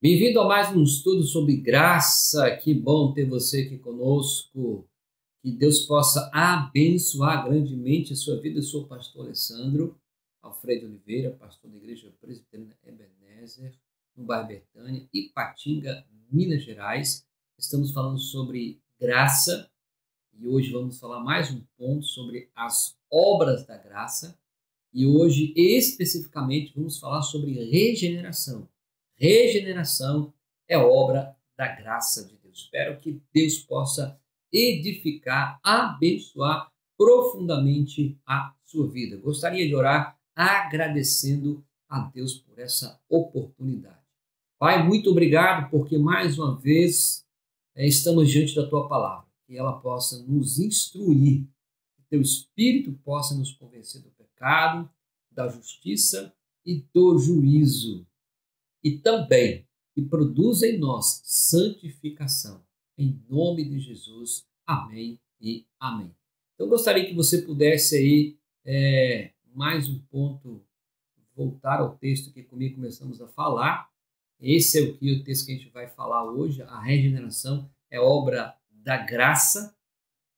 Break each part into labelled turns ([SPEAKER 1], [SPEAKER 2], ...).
[SPEAKER 1] Bem-vindo a mais um estudo sobre graça. Que bom ter você aqui conosco. Que Deus possa abençoar grandemente a sua vida. Eu sou o pastor Alessandro Alfredo Oliveira, pastor da Igreja Presbiteriana Ebenezer, no bairro Betânia, Ipatinga, Minas Gerais. Estamos falando sobre graça e hoje vamos falar mais um ponto sobre as obras da graça. E hoje, especificamente, vamos falar sobre regeneração. Regeneração é obra da graça de Deus. Espero que Deus possa edificar, abençoar profundamente a sua vida. Gostaria de orar agradecendo a Deus por essa oportunidade. Pai, muito obrigado porque mais uma vez estamos diante da tua palavra. Que ela possa nos instruir, que teu Espírito possa nos convencer do pecado, da justiça e do juízo. E também que produza em nós santificação. Em nome de Jesus. Amém e amém. Então, eu gostaria que você pudesse aí, mais um ponto, voltar ao texto que comigo começamos a falar. Esse é o texto que a gente vai falar hoje. A regeneração é obra da graça.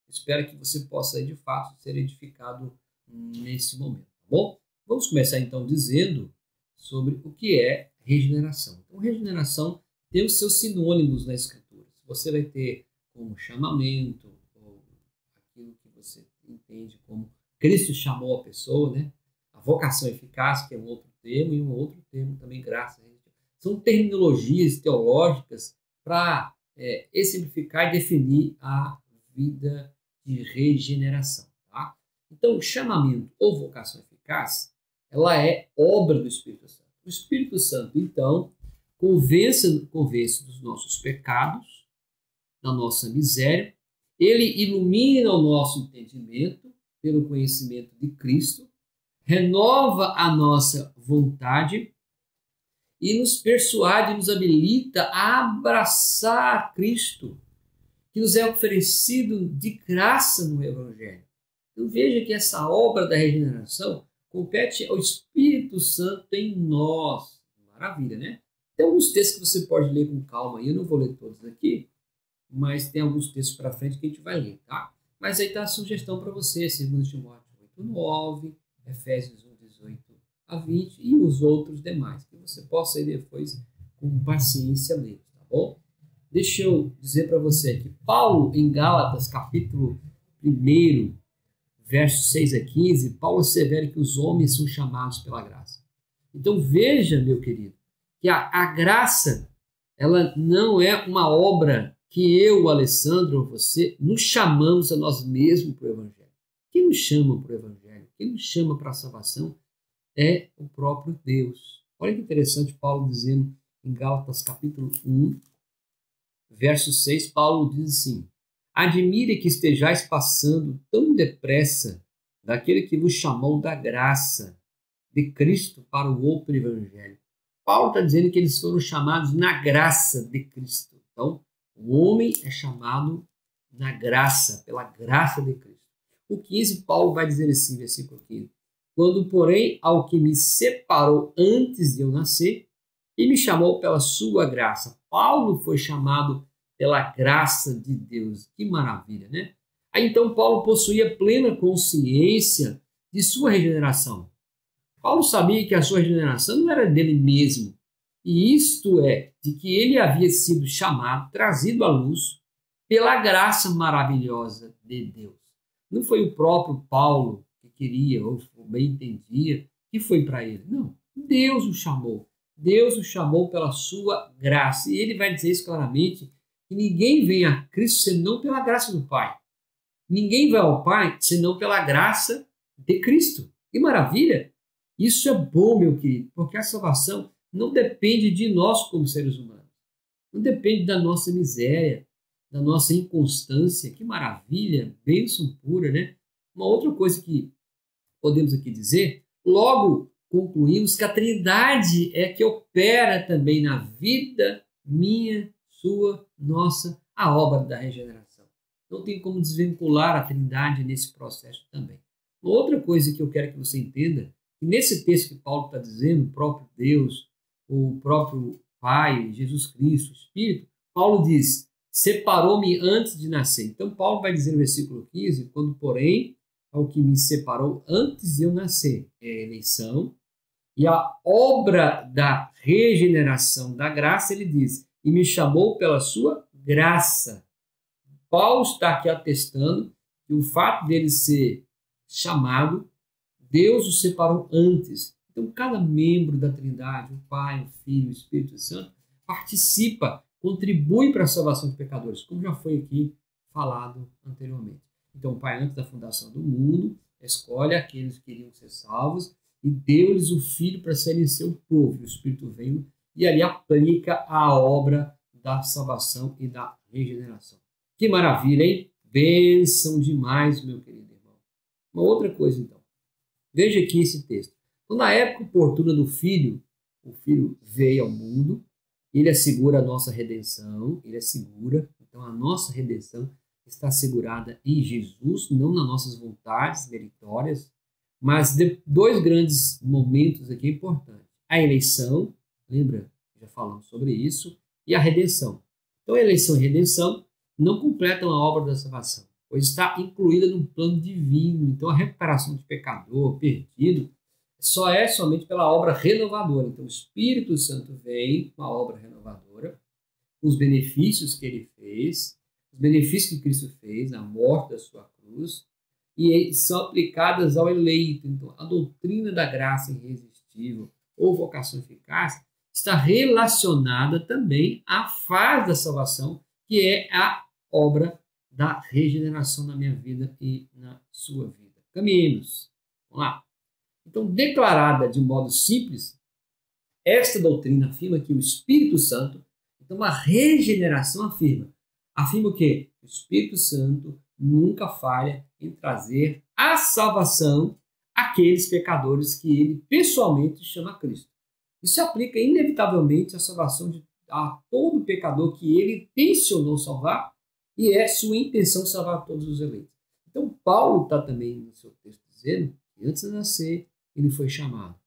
[SPEAKER 1] Espero que você possa, de fato, ser edificado nesse momento, tá bom? Vamos começar, então, dizendo sobre o que é regeneração. Então, regeneração tem os seus sinônimos na Escritura. Você vai ter como chamamento, ou aquilo que você entende como Cristo chamou a pessoa, né? A vocação eficaz, que é um outro termo, e um outro termo também, graça. São terminologias teológicas para exemplificar e definir a vida de regeneração. Tá? Então, o chamamento ou vocação eficaz, ela é obra do Espírito Santo. O Espírito Santo, então, convence dos nossos pecados, da nossa miséria, ele ilumina o nosso entendimento pelo conhecimento de Cristo, renova a nossa vontade e nos persuade, nos habilita a abraçar Cristo, que nos é oferecido de graça no Evangelho. Então veja que essa obra da regeneração compete ao Espírito Santo em nós. Maravilha, né? Tem alguns textos que você pode ler com calma aí, eu não vou ler todos aqui, mas tem alguns textos para frente que a gente vai ler, tá? Mas aí está a sugestão para você, 2 Timóteo 8:9, Efésios 1:18-20 e os outros demais, que você possa aí depois, com paciência, ler, tá bom? Deixa eu dizer para você que Paulo, em Gálatas, capítulo 1, versos 6 a 15, Paulo assevera que os homens são chamados pela graça. Então veja, meu querido, que a graça, ela não é uma obra que eu, Alessandro, ou você, nos chamamos a nós mesmos para o Evangelho. Quem nos chama para o Evangelho, quem nos chama para a salvação é o próprio Deus. Olha que interessante Paulo dizendo em Gálatas capítulo 1, verso 6, Paulo diz assim: admire que estejais passando tão depressa daquele que vos chamou da graça de Cristo para o outro evangelho. Paulo está dizendo que eles foram chamados na graça de Cristo. Então, o homem é chamado na graça, pela graça de Cristo. O 15, Paulo vai dizer assim, versículo 15: quando, porém, ao que me separou antes de eu nascer e me chamou pela sua graça. Paulo foi chamado pela graça de Deus. Que maravilha, né? Aí então Paulo possuía plena consciência de sua regeneração. Paulo sabia que a sua regeneração não era dele mesmo, e isto é, de que ele havia sido chamado, trazido à luz pela graça maravilhosa de Deus. Não foi o próprio Paulo que queria ou bem entendia que foi para ele. Não, Deus o chamou. Deus o chamou pela sua graça. E ele vai dizer isso claramente, que ninguém vem a Cristo senão pela graça do Pai. Ninguém vai ao Pai senão pela graça de Cristo. Que maravilha! Isso é bom, meu querido, porque a salvação não depende de nós como seres humanos. Não depende da nossa miséria, da nossa inconstância. Que maravilha! Bênção pura, né? Uma outra coisa que podemos aqui dizer, logo concluímos que a Trindade é que opera também na vida minha, sua, nossa, a obra da regeneração. Não tem como desvincular a Trindade nesse processo também. Uma outra coisa que eu quero que você entenda, que nesse texto que Paulo está dizendo, o próprio Deus, o próprio Pai, Jesus Cristo, o Espírito, Paulo diz, separou-me antes de nascer. Então, Paulo vai dizer no versículo 15, quando, porém, ao que me separou antes de eu nascer, é a eleição, e a obra da regeneração da graça, ele diz, e me chamou pela sua graça. Paulo está aqui atestando que o fato dele ser chamado, Deus o separou antes. Então, cada membro da Trindade, o Pai, o Filho, o Espírito Santo, participa, contribui para a salvação de pecadores, como já foi aqui falado anteriormente. Então, o Pai, antes da fundação do mundo, escolhe aqueles que queriam ser salvos e deu-lhes o Filho para serem seu povo. O Espírito veio e ali aplica a obra da salvação e da regeneração. Que maravilha, hein? Bênção demais, meu querido irmão. Uma outra coisa, então. Veja aqui esse texto. Então, na época oportuna do Filho, o Filho veio ao mundo, ele assegura a nossa redenção, ele assegura, então a nossa redenção está assegurada em Jesus, não nas nossas vontades meritórias, mas dois grandes momentos aqui importantes. A eleição, lembra? Já falamos sobre isso, e a redenção. Então, a eleição e a redenção não completam a obra da salvação, pois está incluída no plano divino. Então, a recuperação do pecador perdido só é somente pela obra renovadora. Então, o Espírito Santo vem com a obra renovadora, os benefícios que ele fez, os benefícios que Cristo fez na morte da sua cruz, e são aplicadas ao eleito. Então, a doutrina da graça irresistível ou vocação eficaz está relacionada também à fase da salvação, que é a obra da regeneração na minha vida e na sua vida. Caminhemos. Vamos lá. Então, declarada de um modo simples, esta doutrina afirma que o Espírito Santo, então a regeneração afirma o quê? O Espírito Santo nunca falha em trazer a salvação àqueles pecadores que ele pessoalmente chama a Cristo. Isso se aplica inevitavelmente à salvação a todo pecador que ele tensionou salvar, e é sua intenção salvar todos os eleitos. Então, Paulo está também no seu texto dizendo que antes de nascer, ele foi chamado.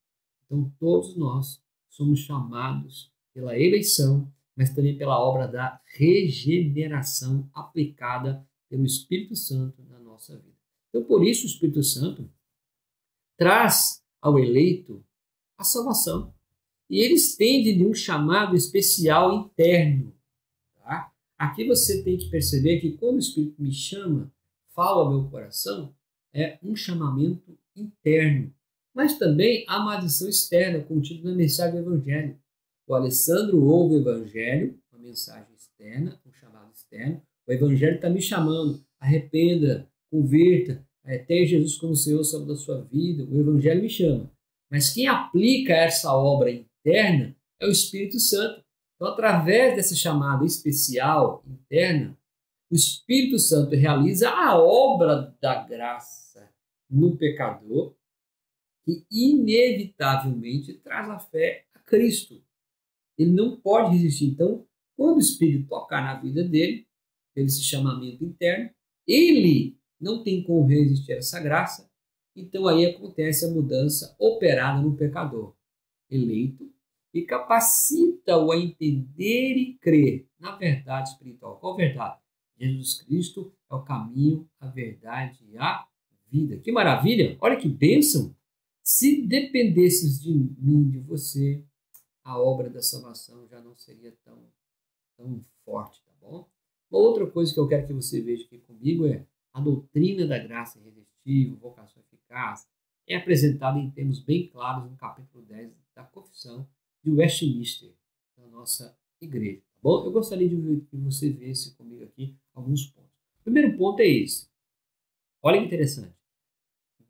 [SPEAKER 1] Então, todos nós somos chamados pela eleição, mas também pela obra da regeneração aplicada pelo Espírito Santo na nossa vida. Então, por isso, o Espírito Santo traz ao eleito a salvação. E ele estende-lhe um chamado especial interno. Tá? Aqui você tem que perceber que quando o Espírito me chama, fala ao meu coração, é um chamamento interno. Mas também há uma adição externa contida na mensagem do Evangelho. O Alessandro ouve o Evangelho, uma mensagem externa, um chamado externo. O Evangelho está me chamando, arrependa, converta, tenha Jesus como Senhor sobre a sua vida. O Evangelho me chama. Mas quem aplica essa obra interna é o Espírito Santo. Então, através dessa chamada especial interna, o Espírito Santo realiza a obra da graça no pecador, que inevitavelmente traz a fé a Cristo. Ele não pode resistir. Então, quando o Espírito tocar na vida dele, esse chamamento interno, ele não tem como resistir a essa graça. Então, aí acontece a mudança operada no pecador eleito e capacita-o a entender e crer na verdade espiritual. Qual verdade? Jesus Cristo é o caminho, a verdade e a vida. Que maravilha! Olha que bênção! Se dependesses de mim, de você, a obra da salvação já não seria tão forte, tá bom? Uma outra coisa que eu quero que você veja aqui comigo é a doutrina da graça irresistível, vocação eficaz, é apresentada em termos bem claros no capítulo 10 da Confissão de Westminster, da nossa igreja, tá bom? Eu gostaria de que você visse comigo aqui alguns pontos. O primeiro ponto é esse. Olha que interessante.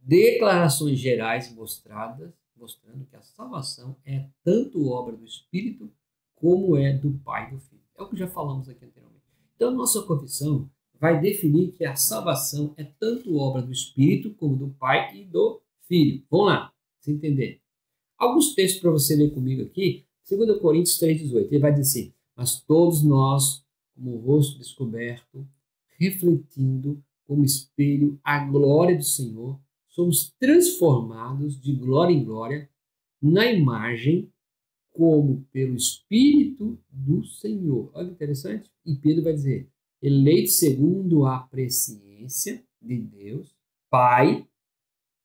[SPEAKER 1] Declarações gerais mostrando que a salvação é tanto obra do Espírito como é do Pai e do Filho. É o que já falamos aqui anteriormente. Então, a nossa confissão vai definir que a salvação é tanto obra do Espírito como do Pai e do Filho. Vamos lá, você entender. Alguns textos para você ler comigo aqui. 2 Coríntios 3,18. Ele vai dizer assim: mas todos nós, como o rosto descoberto, refletindo como espelho a glória do Senhor, somos transformados de glória em glória na imagem como pelo Espírito do Senhor. Olha que interessante. E Pedro vai dizer, eleito segundo a presciência de Deus, Pai,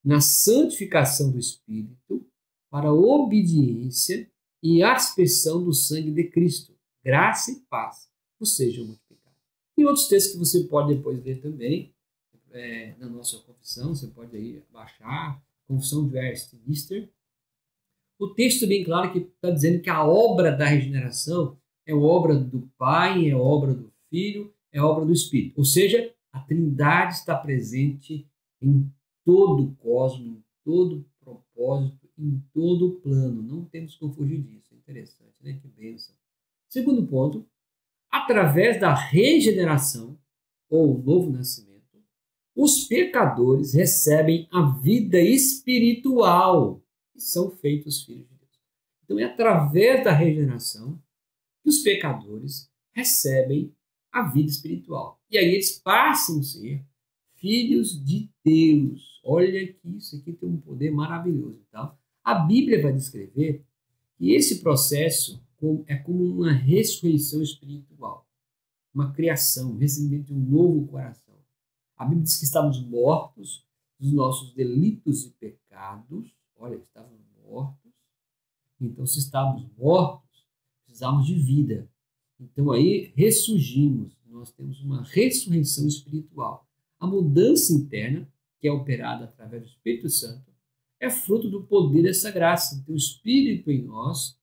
[SPEAKER 1] na santificação do Espírito, para a obediência e a aspersão do sangue de Cristo. Graça e paz vos sejam multiplicados. Tem outros textos que você pode depois ler também, na nossa confissão, você pode aí baixar, Confissão de Westminster. O texto é bem claro que está dizendo que a obra da regeneração é obra do Pai, é obra do Filho, é obra do Espírito. Ou seja, a Trindade está presente em todo o cosmos, em todo o propósito, em todo o plano. Não temos como fugir disso. É interessante, né? Que bênção. Segundo ponto, através da regeneração, ou novo nascimento, os pecadores recebem a vida espiritual e são feitos filhos de Deus. Então é através da regeneração que os pecadores recebem a vida espiritual. E aí eles passam a ser filhos de Deus. Olha que isso aqui tem um poder maravilhoso. Então, a Bíblia vai descrever que esse processo é como uma ressurreição espiritual, uma criação, um recebimento de um novo coração. A Bíblia diz que estávamos mortos dos nossos delitos e pecados. Olha, estávamos mortos. Então, se estávamos mortos, precisávamos de vida. Então, aí ressurgimos. Nós temos uma ressurreição espiritual. A mudança interna, que é operada através do Espírito Santo, é fruto do poder dessa graça. Então, o Espírito em nós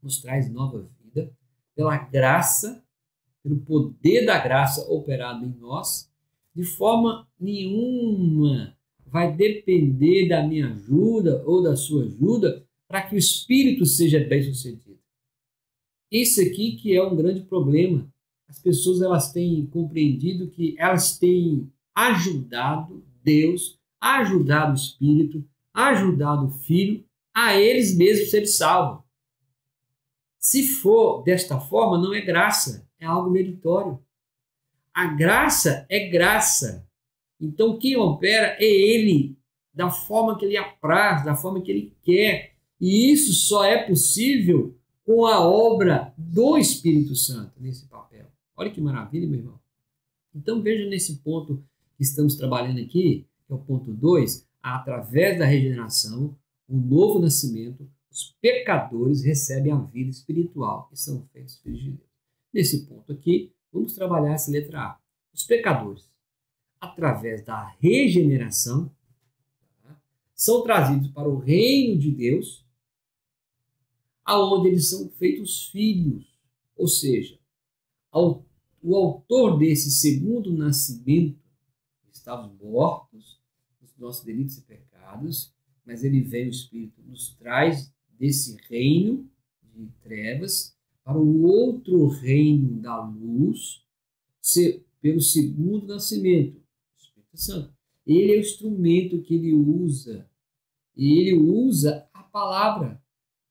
[SPEAKER 1] nos traz nova vida, pela graça, pelo poder da graça operado em nós. De forma nenhuma vai depender da minha ajuda ou da sua ajuda para que o Espírito seja bem-sucedido. Isso aqui que é um grande problema. As pessoas elas têm compreendido que elas têm ajudado Deus, ajudado o Espírito, ajudado o Filho a eles mesmos serem salvos. Se for desta forma, não é graça, é algo meritório. A graça é graça. Então, quem opera é Ele, da forma que Ele apraz, da forma que Ele quer. E isso só é possível com a obra do Espírito Santo nesse papel. Olha que maravilha, meu irmão. Então, veja nesse ponto que estamos trabalhando aqui, que é o ponto 2, através da regeneração, o novo nascimento, os pecadores recebem a vida espiritual e são feitos filhos de Deus. Nesse ponto aqui, vamos trabalhar essa letra A. Os pecadores, através da regeneração, são trazidos para o reino de Deus, aonde eles são feitos filhos. Ou seja, o autor desse segundo nascimento, estávamos mortos nos nossos delitos e pecados, mas ele vem, o Espírito nos traz desse reino de trevas para o outro reino da luz, pelo segundo nascimento, o Espírito Santo. Ele é o instrumento que ele usa, e ele usa a palavra.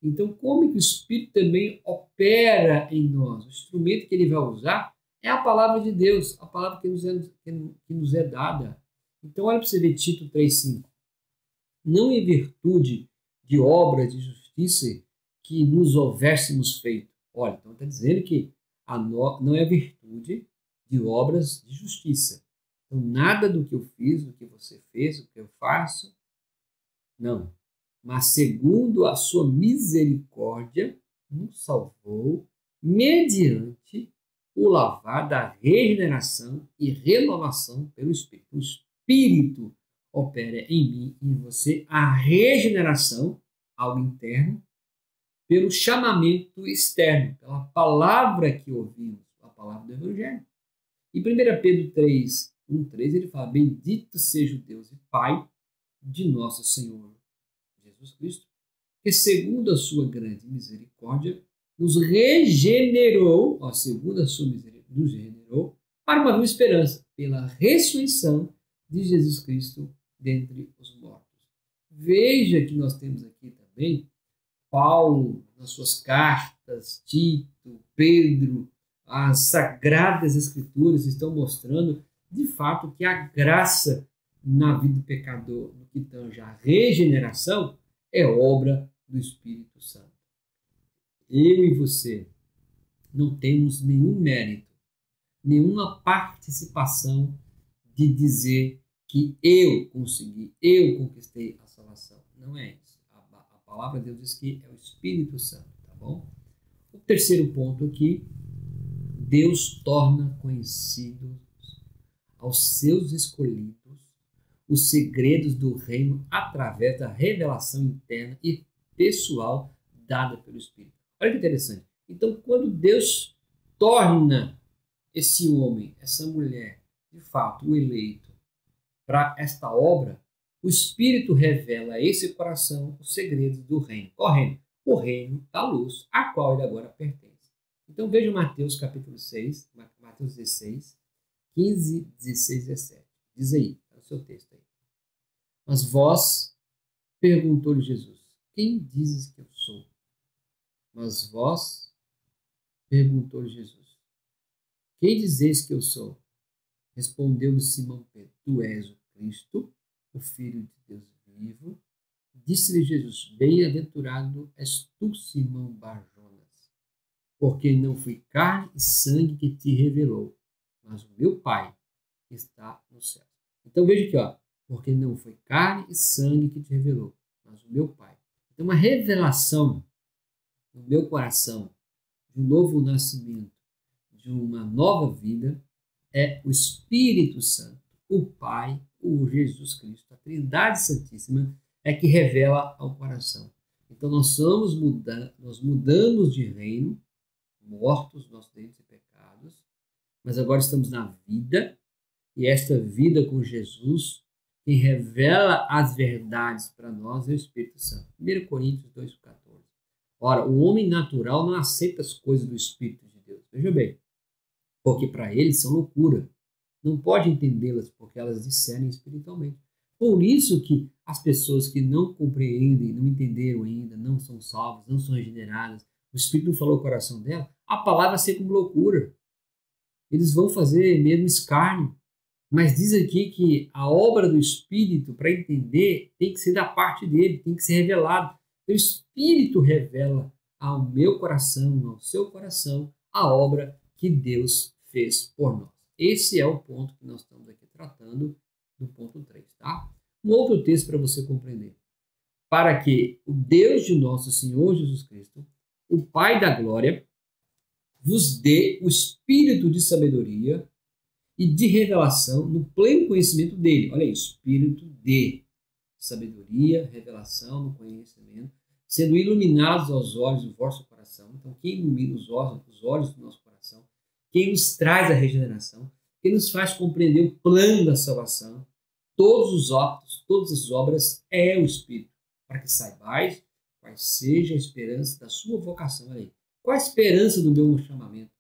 [SPEAKER 1] Então, como é que o Espírito também opera em nós? O instrumento que ele vai usar é a palavra de Deus, a palavra que nos é dada. Então, olha para você ver Tito 3,5. Não em virtude de obras de justiça que nos houvéssemos feito. Olha, então está dizendo que não é virtude de obras de justiça. Então, nada do que eu fiz, do que você fez, do que eu faço, não. Mas segundo a sua misericórdia, nos salvou mediante o lavar da regeneração e renovação pelo Espírito. O Espírito opera em mim e em você a regeneração, algo interno, pelo chamamento externo, pela palavra que ouvimos, a palavra do Evangelho. Em 1 Pedro 3, 1,3, ele fala: bendito seja o Deus e Pai de nosso Senhor Jesus Cristo, que segundo a sua grande misericórdia, nos regenerou, segundo a sua misericórdia, nos regenerou para uma viva esperança, pela ressurreição de Jesus Cristo dentre os mortos. Veja que nós temos aqui também Paulo, nas suas cartas, Tito, Pedro, as Sagradas Escrituras estão mostrando, de fato, que a graça na vida do pecador, no que tange a regeneração, é obra do Espírito Santo. eu e você não temos nenhum mérito, nenhuma participação de dizer que eu consegui, eu conquistei a salvação. Não é isso. A palavra de Deus diz que é o Espírito Santo, tá bom? O terceiro ponto aqui, Deus torna conhecidos aos seus escolhidos os segredos do reino através da revelação interna e pessoal dada pelo Espírito. Olha que interessante. Então, quando Deus torna esse homem, essa mulher, de fato, o eleito para esta obra, o Espírito revela a esse coração os segredos do reino. Qual reino? O reino da luz, a qual ele agora pertence. Então, veja Mateus capítulo 6, Mateus 16, 15, 16 e 17. Diz aí, é o seu texto aí. Mas vós, perguntou-lhe Jesus, quem dizes que eu sou? Mas vós, perguntou-lhe Jesus, quem dizeis que eu sou? Respondeu-lhe Simão Pedro, tu és o Cristo, o Filho de Deus vivo. Disse-lhe Jesus, bem-aventurado és tu, Simão Bar-Jonas, porque não foi carne e sangue que te revelou, mas o meu Pai que está no céu. Então veja aqui, ó, porque não foi carne e sangue que te revelou, mas o meu Pai. Então uma revelação no meu coração de um novo nascimento, de uma nova vida, é o Espírito Santo, o Pai, o Jesus Cristo, a Trindade Santíssima, é que revela ao coração. Então nós mudamos de reino, mortos nossos delitos e pecados, mas agora estamos na vida, e esta vida com Jesus, quem revela as verdades para nós é o Espírito Santo. 1 Coríntios 2,14. Ora, o homem natural não aceita as coisas do Espírito de Deus. Veja bem, porque para ele são loucura. Não pode entendê-las porque elas discernem espiritualmente. Por isso que as pessoas que não compreendem, não entenderam ainda, não são salvas, não são regeneradas, o Espírito não falou o coração dela, a palavra ser como loucura. Eles vão fazer mesmo escárnio. Mas diz aqui que a obra do Espírito, para entender, tem que ser da parte dele, tem que ser revelado. O Espírito revela ao meu coração, ao seu coração, a obra que Deus fez por nós. Esse é o ponto que nós estamos aqui tratando do ponto 3, tá? Um outro texto para você compreender. Para que o Deus de nosso Senhor Jesus Cristo, o Pai da glória, vos dê o espírito de sabedoria e de revelação no pleno conhecimento dele. Olha aí, espírito de sabedoria, revelação no conhecimento, sendo iluminados aos olhos do vosso coração. Então, quem ilumina os olhos do nosso coração, quem nos traz a regeneração, quem nos faz compreender o plano da salvação, todos os atos, todas as obras, é o Espírito, para que saibais qual seja a esperança da sua vocação. Olha aí, qual a esperança do meu chamamento?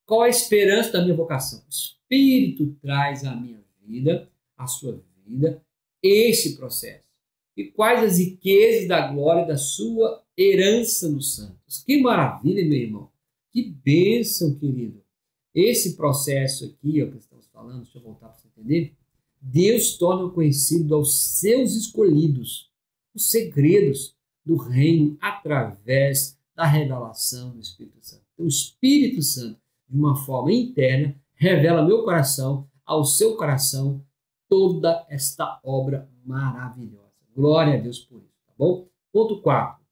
[SPEAKER 1] Qual a esperança da minha vocação? O Espírito traz à minha vida, à sua vida, esse processo. E quais as riquezas da glória da sua herança nos santos. Que maravilha, meu irmão. Que bênção, querido. Esse processo aqui, ó, que estamos falando, deixa eu voltar para você entender. Deus torna conhecido aos seus escolhidos os segredos do reino através da revelação do Espírito Santo. Então, o Espírito Santo, de uma forma interna, revela ao meu coração, ao seu coração, toda esta obra maravilhosa. Glória a Deus por isso, tá bom? Ponto 4,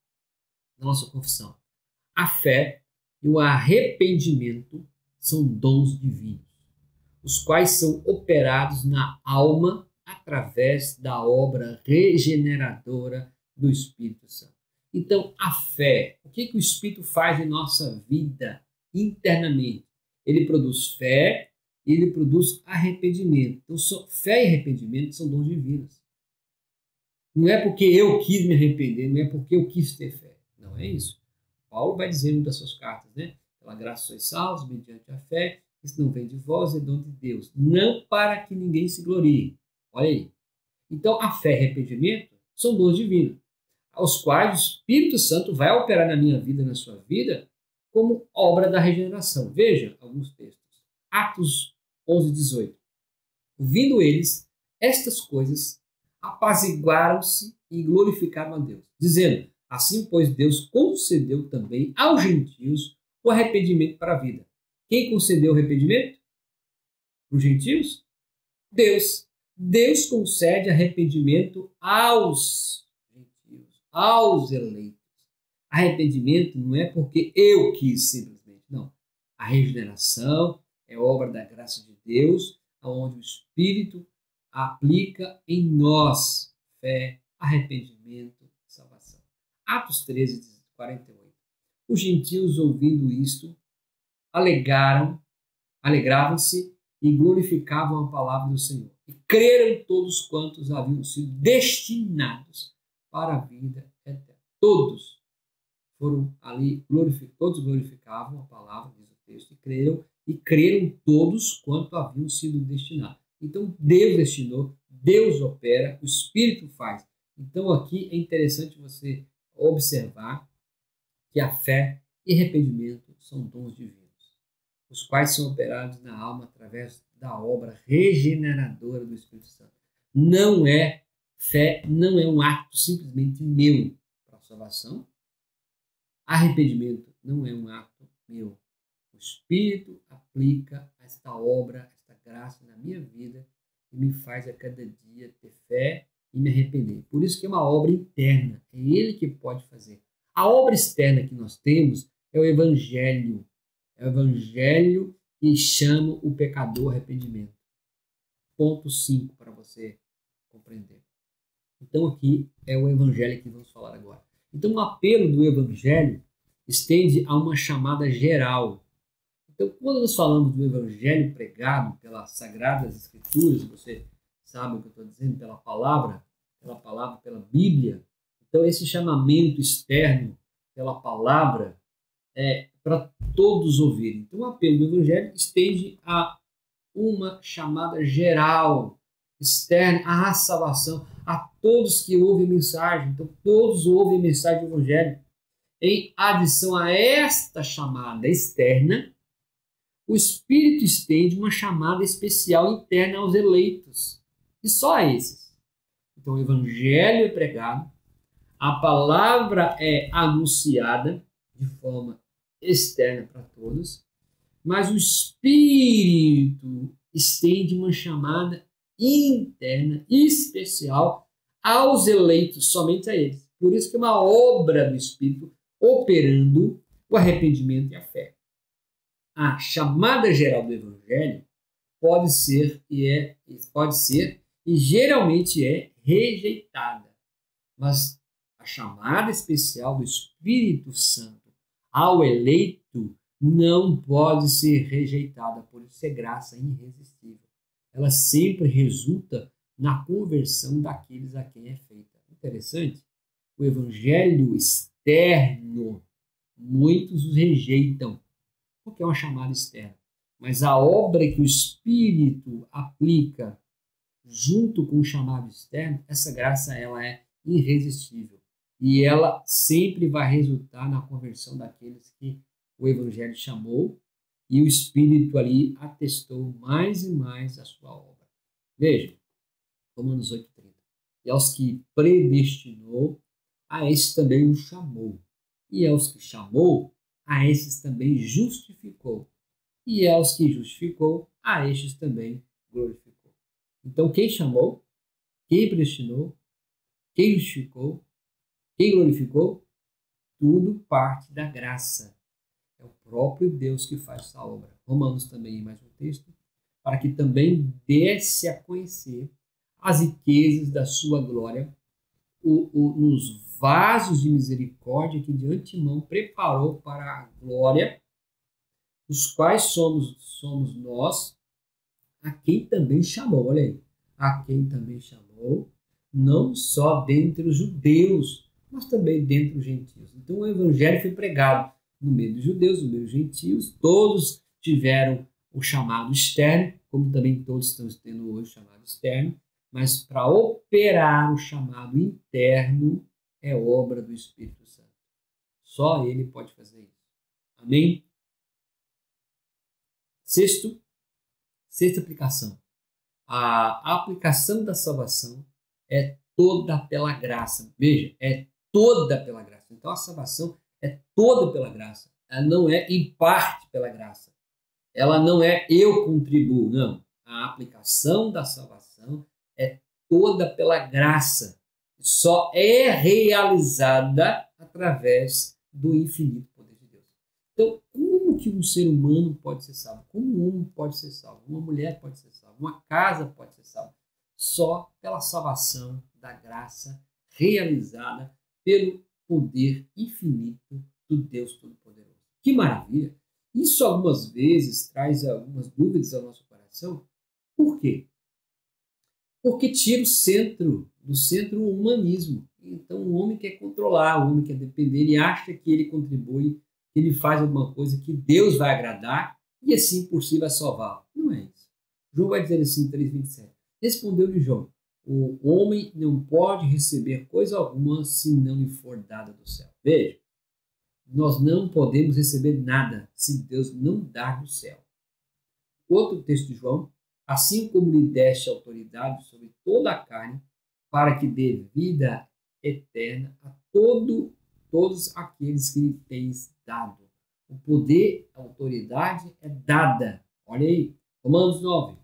[SPEAKER 1] nossa confissão. A fé e o arrependimento são dons divinos, os quais são operados na alma através da obra regeneradora do Espírito Santo. Então, a fé, o que o Espírito faz em nossa vida internamente? Ele produz fé e ele produz arrependimento. Então, fé e arrependimento são dons divinos. Não é porque eu quis me arrepender, não é porque eu quis ter fé. Não é isso. Paulo vai dizer em uma das suas cartas, né? Pela graça sois salvos, mediante a fé, isso não vem de vós, é dom de Deus. Não para que ninguém se glorie. Olha aí. Então, a fé e arrependimento são dons divinos, aos quais o Espírito Santo vai operar na minha vida, na sua vida, como obra da regeneração. Veja alguns textos. Atos 11, 18. Ouvindo eles estas coisas, apaziguaram-se e glorificaram a Deus, dizendo: Assim, pois, Deus concedeu também aos gentios o arrependimento para a vida. Quem concedeu o arrependimento? Os gentios? Deus. Deus concede arrependimento aos gentios, aos eleitos. Arrependimento não é porque eu quis simplesmente, não. A regeneração é obra da graça de Deus, onde o Espírito aplica em nós fé, arrependimento e salvação. Atos 13, 48. Os gentios, ouvindo isto, alegravam-se e glorificavam a palavra do Senhor. E creram todos quantos haviam sido destinados para a vida eterna. Todos foram ali, todos glorificavam a palavra, diz o texto, e creram todos quanto haviam sido destinados. Então, Deus destinou, Deus opera, o Espírito faz. Então, aqui é interessante você observar que a fé e arrependimento são dons divinos, os quais são operados na alma através da obra regeneradora do Espírito Santo. Não é fé, não é um ato simplesmente meu para a salvação. Arrependimento não é um ato meu. O Espírito aplica esta obra, esta graça na minha vida e me faz a cada dia ter fé e me arrepender. Por isso que é uma obra interna, é Ele que pode fazer. A obra externa que nós temos é o Evangelho. É o Evangelho que chama o pecador ao arrependimento. Ponto 5 para você compreender. Então aqui é o Evangelho que vamos falar agora. Então o apelo do Evangelho estende a uma chamada geral. Então quando nós falamos do Evangelho pregado pelas Sagradas Escrituras, você sabe o que eu estou dizendo, pela palavra, pela Bíblia, então esse chamamento externo pela palavra é para todos ouvirem. Então o apelo do Evangelho estende a uma chamada geral, externa, à salvação, a todos que ouvem a mensagem. Então todos ouvem a mensagem do Evangelho. Em adição a esta chamada externa, o Espírito estende uma chamada especial interna aos eleitos, e só a esses. Então o Evangelho é pregado, a palavra é anunciada de forma externa para todos, mas o Espírito estende uma chamada interna, especial, aos eleitos, somente a eles. Por isso que é uma obra do Espírito operando o arrependimento e a fé. A chamada geral do Evangelho pode ser e geralmente é rejeitada, mas a chamada especial do Espírito Santo ao eleito não pode ser rejeitada, por isso é graça irresistível. Ela sempre resulta na conversão daqueles a quem é feita. Interessante? O evangelho externo, muitos os rejeitam, porque é uma chamada externa. Mas a obra que o Espírito aplica junto com o chamado externo, essa graça ela é irresistível. E ela sempre vai resultar na conversão daqueles que o Evangelho chamou e o Espírito ali atestou mais e mais a sua obra. Veja, Romanos 8,30. E aos que predestinou, a esses também os chamou. E aos que chamou, a esses também justificou. E aos que justificou, a estes também glorificou. Então, quem chamou, quem predestinou, quem justificou, quem glorificou, tudo parte da graça. É o próprio Deus que faz essa obra. Romanos também, mais um texto, para que também desse a conhecer as riquezas da sua glória nos vasos de misericórdia que de antemão preparou para a glória, os quais somos nós, a quem também chamou. Olha aí, a quem também chamou, não só dentre os judeus, mas também dentre os gentios. Então o evangelho foi pregado no meio dos judeus, no meio dos gentios, todos tiveram o chamado externo, como também todos estamos tendo hoje o chamado externo, mas para operar o chamado interno é obra do Espírito Santo. Só Ele pode fazer isso. Amém? Sexta aplicação. A aplicação da salvação é toda pela graça. Veja, é toda pela graça. Então a salvação é toda pela graça. Ela não é em parte pela graça. Ela não é eu contribuo, não. A aplicação da salvação é toda pela graça. Só é realizada através do infinito poder de Deus. Então, como que um ser humano pode ser salvo? Como um homem pode ser salvo? Uma mulher pode ser salva? Uma casa pode ser salva? Só pela salvação da graça realizada pelo poder infinito do Deus Todo-Poderoso. Que maravilha! Isso algumas vezes traz algumas dúvidas ao nosso coração. Por quê? Porque tira do centro o humanismo. Então o homem quer controlar, o homem quer depender, ele acha que ele contribui, que ele faz alguma coisa que Deus vai agradar e assim por si vai salvar. Não é isso. João vai dizer assim, 3,27. Respondeu-lhe João: o homem não pode receber coisa alguma se não lhe for dada do céu. Veja, nós não podemos receber nada se Deus não dar do céu. Outro texto de João: assim como lhe deste autoridade sobre toda a carne, para que dê vida eterna a todos aqueles que lhe tens dado. O poder, a autoridade é dada. Olha aí, Romanos 9.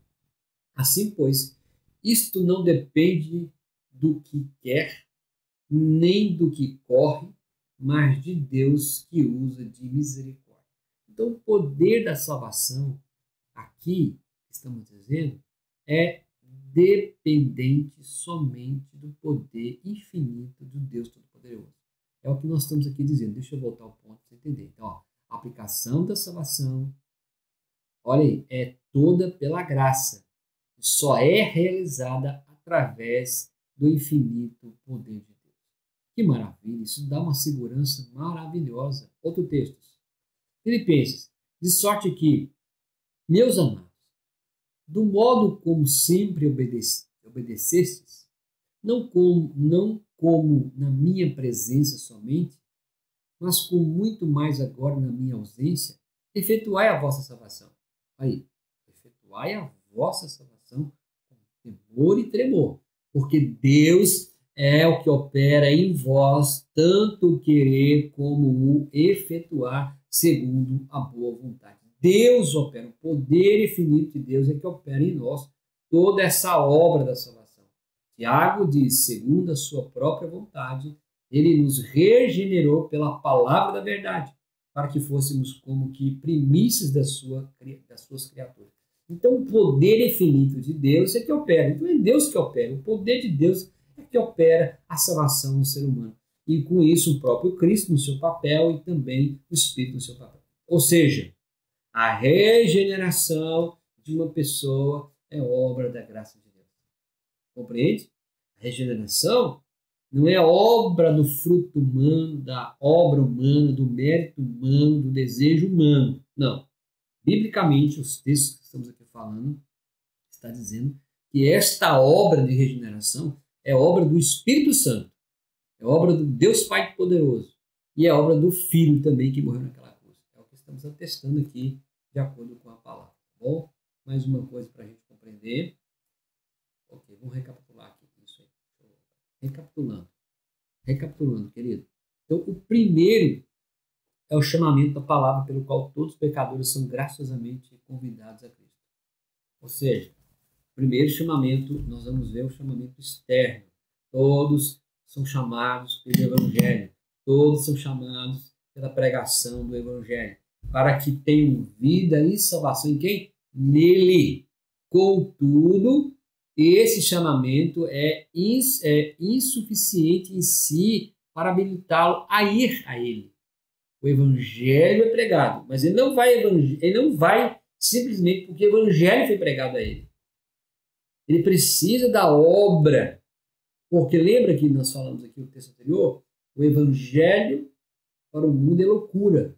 [SPEAKER 1] Assim, pois, isto não depende do que quer, nem do que corre, mas de Deus que usa de misericórdia. Então, o poder da salvação, aqui, estamos dizendo, é dependente somente do poder infinito do Deus Todo-Poderoso. É o que nós estamos aqui dizendo. Deixa eu voltar ao ponto para você entender. Então, ó, a aplicação da salvação, olha aí, é toda pela graça. Só é realizada através do infinito poder de Deus. Que maravilha! Isso dá uma segurança maravilhosa. Outro texto. Filipenses. De sorte que, meus amados, do modo como sempre obedecestes, não como na minha presença somente, mas com muito mais agora na minha ausência, efetuai a vossa salvação. Aí, efetuai a vossa salvação com temor e tremor, porque Deus é o que opera em vós, tanto o querer como o efetuar, segundo a boa vontade. Deus opera, o poder infinito de Deus é que opera em nós toda essa obra da salvação. Tiago diz, segundo a sua própria vontade, ele nos regenerou pela palavra da verdade, para que fôssemos como que primícias das suas criaturas. Então, o poder infinito de Deus é que opera. Então, é Deus que opera. O poder de Deus é que opera a salvação no ser humano. E, com isso, o próprio Cristo no seu papel e também o Espírito no seu papel. Ou seja, a regeneração de uma pessoa é obra da graça de Deus. Compreende? A regeneração não é obra do fruto humano, da obra humana, do mérito humano, do desejo humano. Não. Biblicamente, os textos que estamos aqui falando, está dizendo que esta obra de regeneração é obra do Espírito Santo, é obra do Deus Pai Poderoso e é obra do Filho também que morreu naquela cruz. É o que estamos atestando aqui de acordo com a palavra. Tá bom? Mais uma coisa para a gente compreender. Ok, vamos recapitular aqui isso aí. Recapitulando, querido. Então, o primeiro é o chamamento da palavra pelo qual todos os pecadores são graciosamente convidados a Cristo. Ou seja, o primeiro chamamento, nós vamos ver o chamamento externo. Todos são chamados pelo Evangelho. Todos são chamados pela pregação do Evangelho. Para que tenham vida e salvação em quem? Nele. Contudo, esse chamamento é insuficiente em si para habilitá-lo a ir a ele. O evangelho é pregado, mas ele não vai simplesmente porque o evangelho foi pregado a ele. Ele precisa da obra, porque lembra que nós falamos aqui no texto anterior, o evangelho para o mundo é loucura.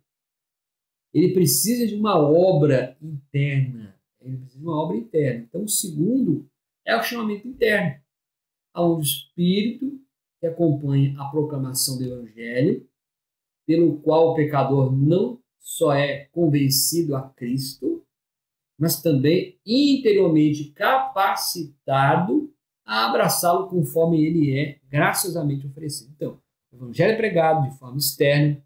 [SPEAKER 1] Ele precisa de uma obra interna. Então, o segundo é o chamamento interno, onde o Espírito que acompanha a proclamação do evangelho, pelo qual o pecador não só é convencido a Cristo, mas também interiormente capacitado a abraçá-lo conforme ele é graciosamente oferecido. Então, o Evangelho é pregado de forma externa,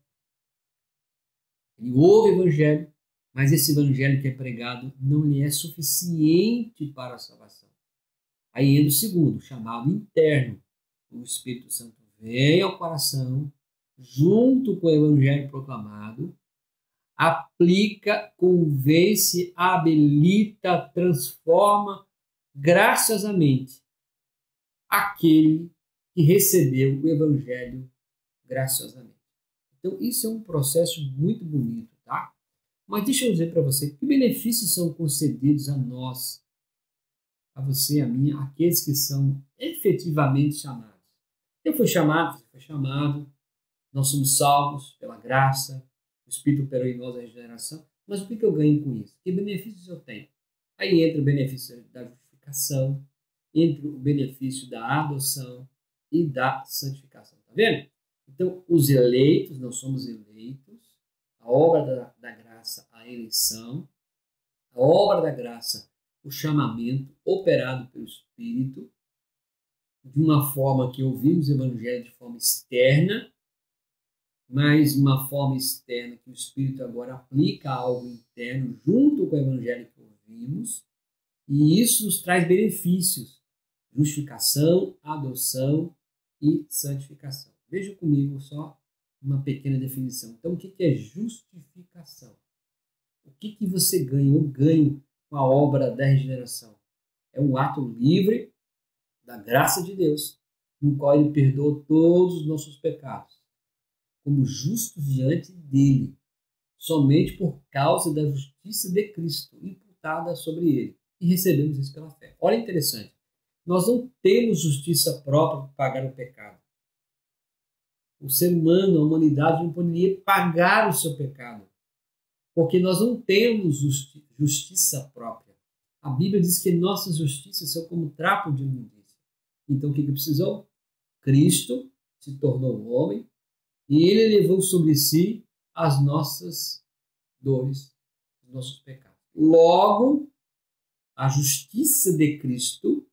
[SPEAKER 1] ele ouve o Evangelho, mas esse Evangelho que é pregado não lhe é suficiente para a salvação. Aí entra o segundo, chamado interno. O Espírito Santo vem ao coração, junto com o Evangelho proclamado, aplica, convence, habilita, transforma graciosamente aquele que recebeu o Evangelho graciosamente. Então, isso é um processo muito bonito, tá? Mas deixa eu dizer para você, que benefícios são concedidos a nós, a você, a mim, aqueles que são efetivamente chamados? Eu fui chamado, você foi chamado, nós somos salvos pela graça, o Espírito operou em nós a regeneração, mas o que eu ganho com isso? Que benefícios eu tenho? Aí entra o benefício da justificação, entra o benefício da adoção e da santificação, tá vendo? Então, os eleitos, nós somos eleitos, a obra da graça, a eleição, a obra da graça, o chamamento operado pelo Espírito, de uma forma que ouvimos o Evangelho de forma externa, mas uma forma externa que o Espírito agora aplica algo interno junto com o Evangelho que ouvimos, e isso nos traz benefícios, justificação, adoção e santificação. Veja comigo só uma pequena definição. Então, o que é justificação? O que você ganha ou ganho com a obra da regeneração? É um ato livre da graça de Deus, no qual Ele perdoa todos os nossos pecados, como justos diante dEle, somente por causa da justiça de Cristo imputada sobre Ele. E recebemos isso pela fé. Olha, interessante. Nós não temos justiça própria para pagar o pecado. O ser humano, a humanidade, não poderia pagar o seu pecado, porque nós não temos justiça própria. A Bíblia diz que nossas justiças são como trapo de imundícia. Então, o que precisou? Cristo se tornou homem e Ele levou sobre si as nossas dores, os nossos pecados. Logo, a justiça de Cristo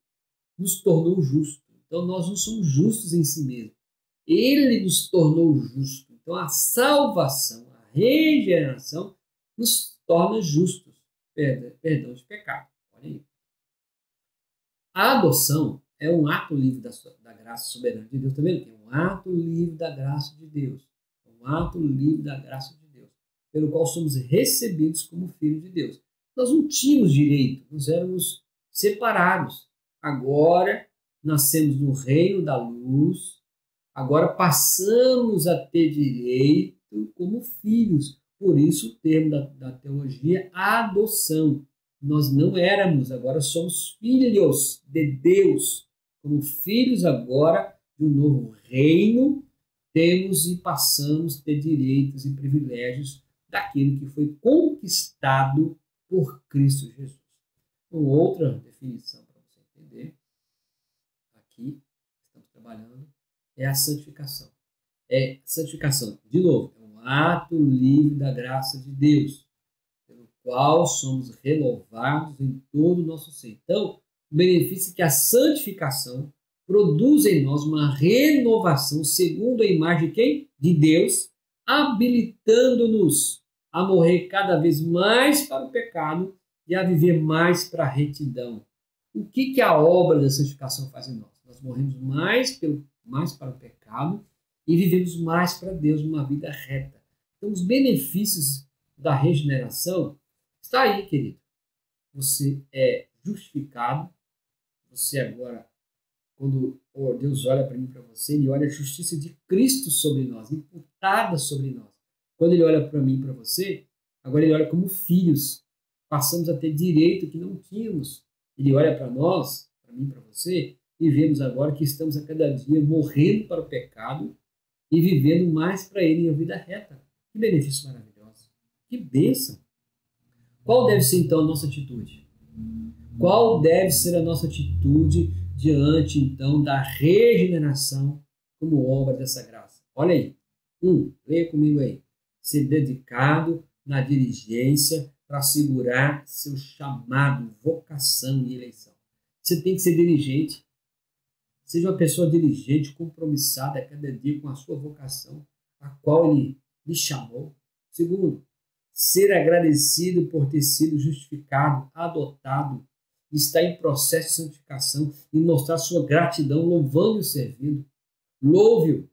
[SPEAKER 1] nos tornou justos. Então, nós não somos justos em si mesmos. Ele nos tornou justos. Então, a salvação, a regeneração, nos torna justos. Perdão de pecado. Olha aí. A adoção é um ato livre da graça soberana de Deus. Está vendo? É um ato livre da graça de Deus. É um ato livre da graça de Deus, pelo qual somos recebidos como filhos de Deus. Nós não tínhamos direito, nós éramos separados. Agora nascemos no reino da luz, agora passamos a ter direito como filhos. Por isso o termo da teologia, adoção. Nós não éramos, agora somos filhos de Deus. Como filhos agora de um novo reino, temos e passamos a ter direitos e privilégios daquilo que foi conquistado por Cristo Jesus. Uma outra definição para você entender, aqui estamos trabalhando, é a santificação. Santificação, de novo, é um ato livre da graça de Deus, pelo qual somos renovados em todo o nosso ser. Então, o benefício é que a santificação produz em nós uma renovação segundo a imagem de quem? De Deus, habilitando-nos a morrer cada vez mais para o pecado e a viver mais para a retidão. O que a obra da santificação faz em nós? Nós morremos mais para o pecado e vivemos mais para Deus numa vida reta. Então, os benefícios da regeneração está aí, querido. Você é justificado. Você agora, quando Deus olha para mim, para você, Ele olha a justiça de Cristo sobre nós, imputada sobre nós. Quando Ele olha para mim, para você, agora Ele olha como filhos. Passamos a ter direito que não tínhamos. Ele olha para nós, para mim, para você, e vemos agora que estamos a cada dia morrendo para o pecado e vivendo mais para Ele em uma vida reta. Que benefício maravilhoso. Que bênção. Qual deve ser, então, a nossa atitude? Qual deve ser a nossa atitude diante, então, da regeneração como obra dessa graça? Olha aí. Leia comigo aí. Ser dedicado na diligência para assegurar seu chamado, vocação e eleição. Você tem que ser diligente. Seja uma pessoa diligente, compromissada a cada dia com a sua vocação, a qual Ele lhe chamou. Segundo, ser agradecido por ter sido justificado, adotado, estar em processo de santificação e mostrar sua gratidão, louvando e servindo. Louve-o,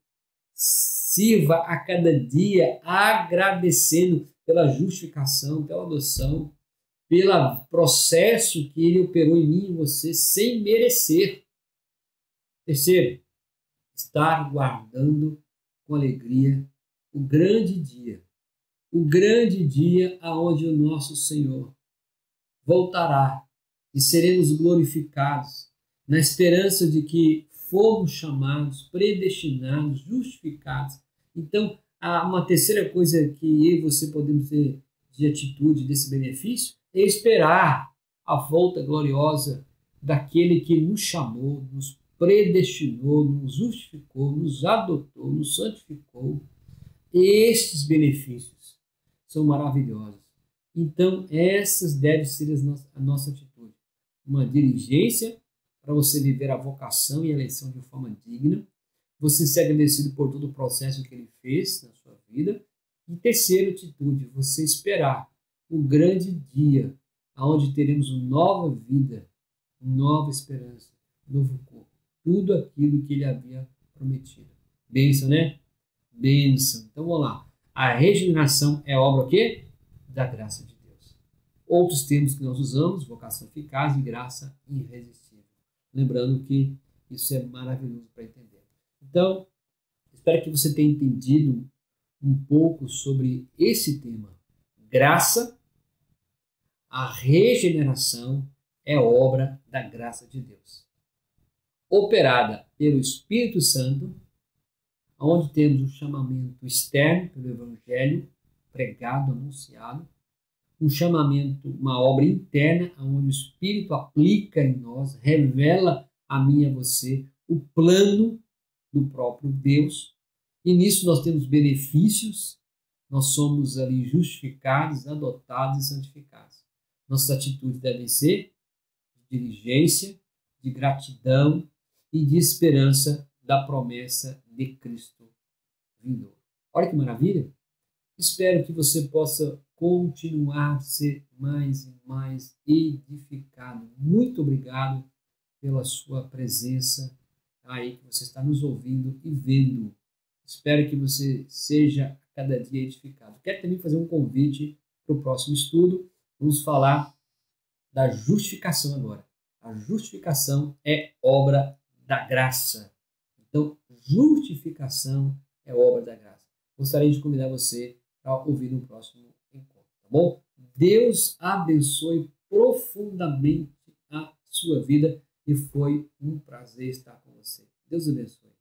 [SPEAKER 1] sirva a cada dia agradecendo pela justificação, pela adoção, pelo processo que Ele operou em mim e em você sem merecer. Terceiro, estar guardando com alegria o grande dia aonde o nosso Senhor voltará e seremos glorificados na esperança de que fomos chamados, predestinados, justificados. Então, há uma terceira coisa que eu e você podemos ter de atitude desse benefício é esperar a volta gloriosa daquele que nos chamou, nos predestinou, nos justificou, nos adotou, nos santificou. Estes benefícios são maravilhosos. Então, essas devem ser a nossa atitude. Uma diligência para você viver a vocação e a eleição de forma digna. Você ser agradecido por todo o processo que Ele fez na sua vida. E terceira atitude, você esperar o grande dia onde teremos uma nova vida, nova esperança, novo corpo. Tudo aquilo que Ele havia prometido. Bênção, né? Bênção. Então, vamos lá. A regeneração é obra o quê? Da graça de Deus. Outros termos que nós usamos, vocação eficaz e graça irresistível. Lembrando que isso é maravilhoso para entender. Então, espero que você tenha entendido um pouco sobre esse tema. Graça, a regeneração é obra da graça de Deus. Operada pelo Espírito Santo, onde temos um chamamento externo pelo Evangelho, pregado, anunciado, um chamamento, uma obra interna, onde o Espírito aplica em nós, revela a mim e a você o plano do próprio Deus, e nisso nós temos benefícios, nós somos ali justificados, adotados e santificados. Nossas atitudes devem ser de diligência, de gratidão e de esperança da promessa de Cristo vindouro. Olha que maravilha! Espero que você possa continuar a ser mais e mais edificado. Muito obrigado pela sua presença aí que você está nos ouvindo e vendo. Espero que você seja cada dia edificado. Quero também fazer um convite para o próximo estudo. Vamos falar da justificação agora. A justificação é obra da graça. Então, justificação é obra da graça. Gostaria de convidar você para ouvir no próximo encontro, tá bom? Deus abençoe profundamente a sua vida e foi um prazer estar com você. Deus abençoe.